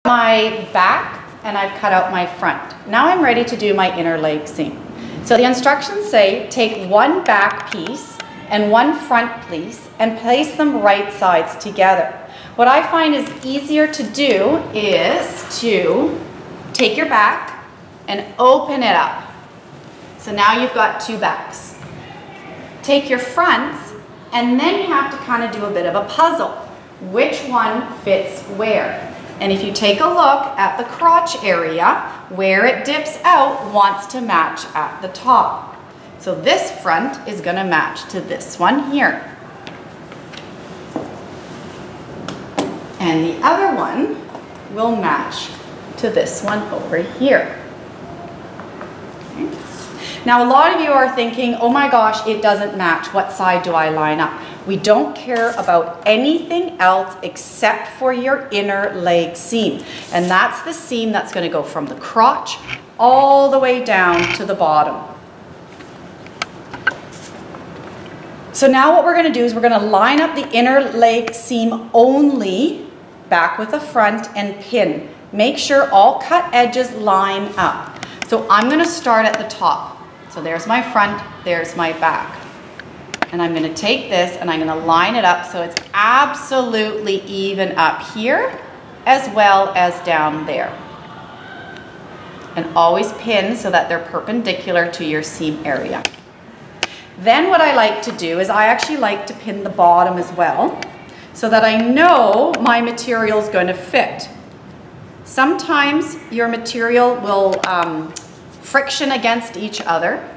My back and I've cut out my front. Now I'm ready to do my inner leg seam. So the instructions say take one back piece and one front piece and place them right sides together. What I find is easier to do is to take your back and open it up. So now you've got two backs. Take your fronts and then you have to kind of do a bit of a puzzle. Which one fits where? And if you take a look at the crotch area, where it dips out wants to match at the top. So this front is going to match to this one here. And the other one will match to this one over here. Okay. Now a lot of you are thinking, oh my gosh, it doesn't match. What side do I line up? We don't care about anything else except for your inner leg seam. And that's the seam that's going to go from the crotch all the way down to the bottom. So now what we're going to do is we're going to line up the inner leg seam only, back with the front and pin. Make sure all cut edges line up. So I'm going to start at the top. So there's my front, there's my back. And I'm going to take this and I'm going to line it up so it's absolutely even up here as well as down there. And always pin so that they're perpendicular to your seam area. Then what I like to do is I actually like to pin the bottom as well so that I know my material is going to fit. Sometimes your material will friction against each other.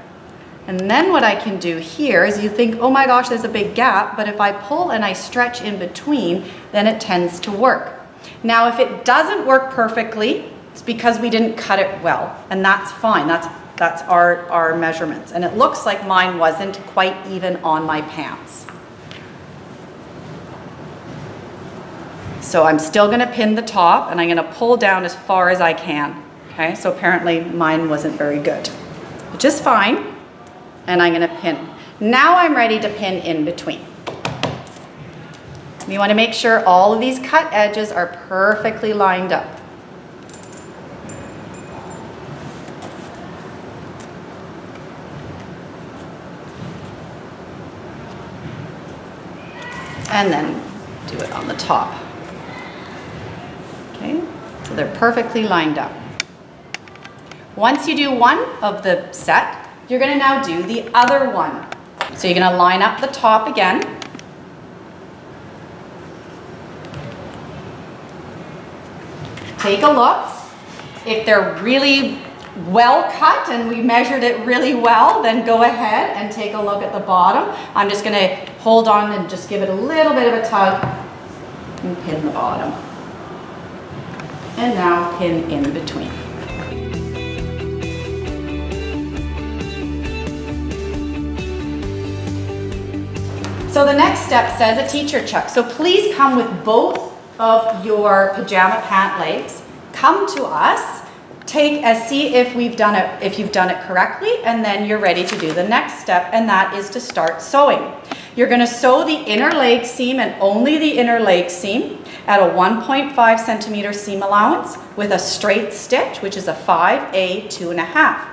And then what I can do here is you think, oh my gosh, there's a big gap, but if I pull and I stretch in between, then it tends to work. Now, if it doesn't work perfectly, it's because we didn't cut it well, and that's fine. That's our measurements. And it looks like mine wasn't quite even on my pants. So I'm still gonna pin the top and I'm gonna pull down as far as I can. Okay, so apparently mine wasn't very good, which is fine. And I'm going to pin. Now I'm ready to pin in between. We want to make sure all of these cut edges are perfectly lined up. And then do it on the top. Okay, so they're perfectly lined up. Once you do one of the set, you're going to now do the other one. So you're going to line up the top again. Take a look. If they're really well cut and we measured it really well, then go ahead and take a look at the bottom. I'm just going to hold on and just give it a little bit of a tug and pin the bottom. And now pin in between. So the next step says a teacher check. So please come with both of your pajama pant legs. Come to us, see if you've done it correctly, and then you're ready to do the next step, and that is to start sewing. You're going to sew the inner leg seam and only the inner leg seam at a 1.5 centimeter seam allowance with a straight stitch, which is a 5A 2.5.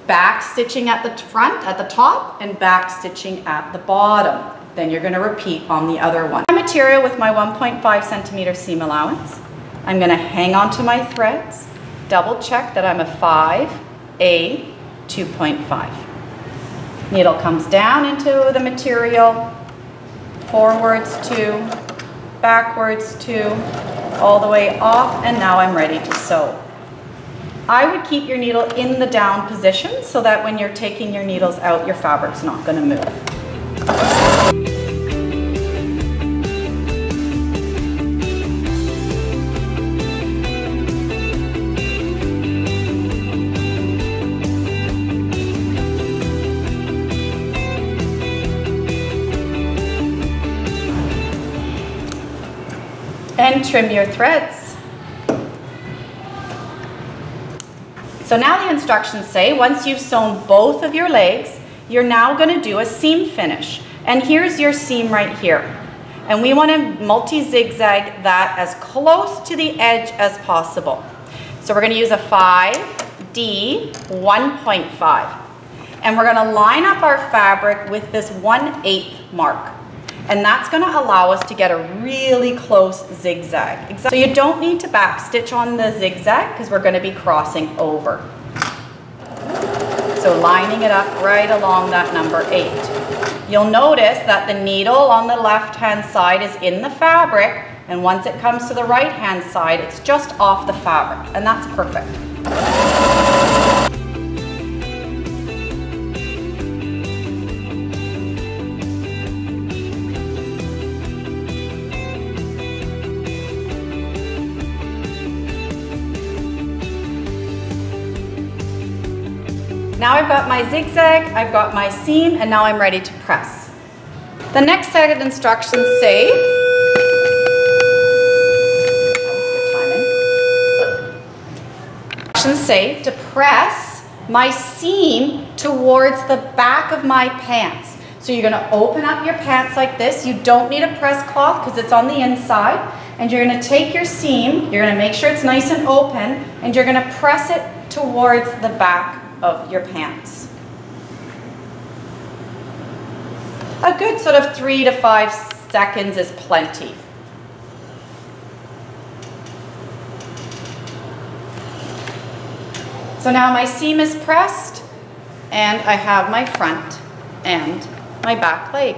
Back stitching at the front, at the top, and back stitching at the bottom. Then you're going to repeat on the other one. My material with my 1.5 centimeter seam allowance. I'm going to hang on to my threads, double check that I'm a 5A 2.5. Needle comes down into the material, forwards 2, backwards 2, all the way off, and now I'm ready to sew. I would keep your needle in the down position so that when you're taking your needles out, your fabric's not going to move. And trim your threads. So now the instructions say once you've sewn both of your legs, you're now going to do a seam finish. And here's your seam right here. And we want to multi-zigzag that as close to the edge as possible. So we're going to use a 5D 1.5. And we're going to line up our fabric with this 1/8 mark. And that's going to allow us to get a really close zigzag. So you don't need to back stitch on the zigzag because we're going to be crossing over. So lining it up right along that number 8. You'll notice that the needle on the left-hand side is in the fabric, and once it comes to the right-hand side, it's just off the fabric, and that's perfect. Now I've got my zigzag, I've got my seam, and now I'm ready to press. The next set of instructions say, to press my seam towards the back of my pants. So you're going to open up your pants like this. You don't need a press cloth because it's on the inside. And you're going to take your seam, you're going to make sure it's nice and open, and you're going to press it towards the back of your pants. A good sort of 3 to 5 seconds is plenty. So now my seam is pressed and I have my front and my back leg.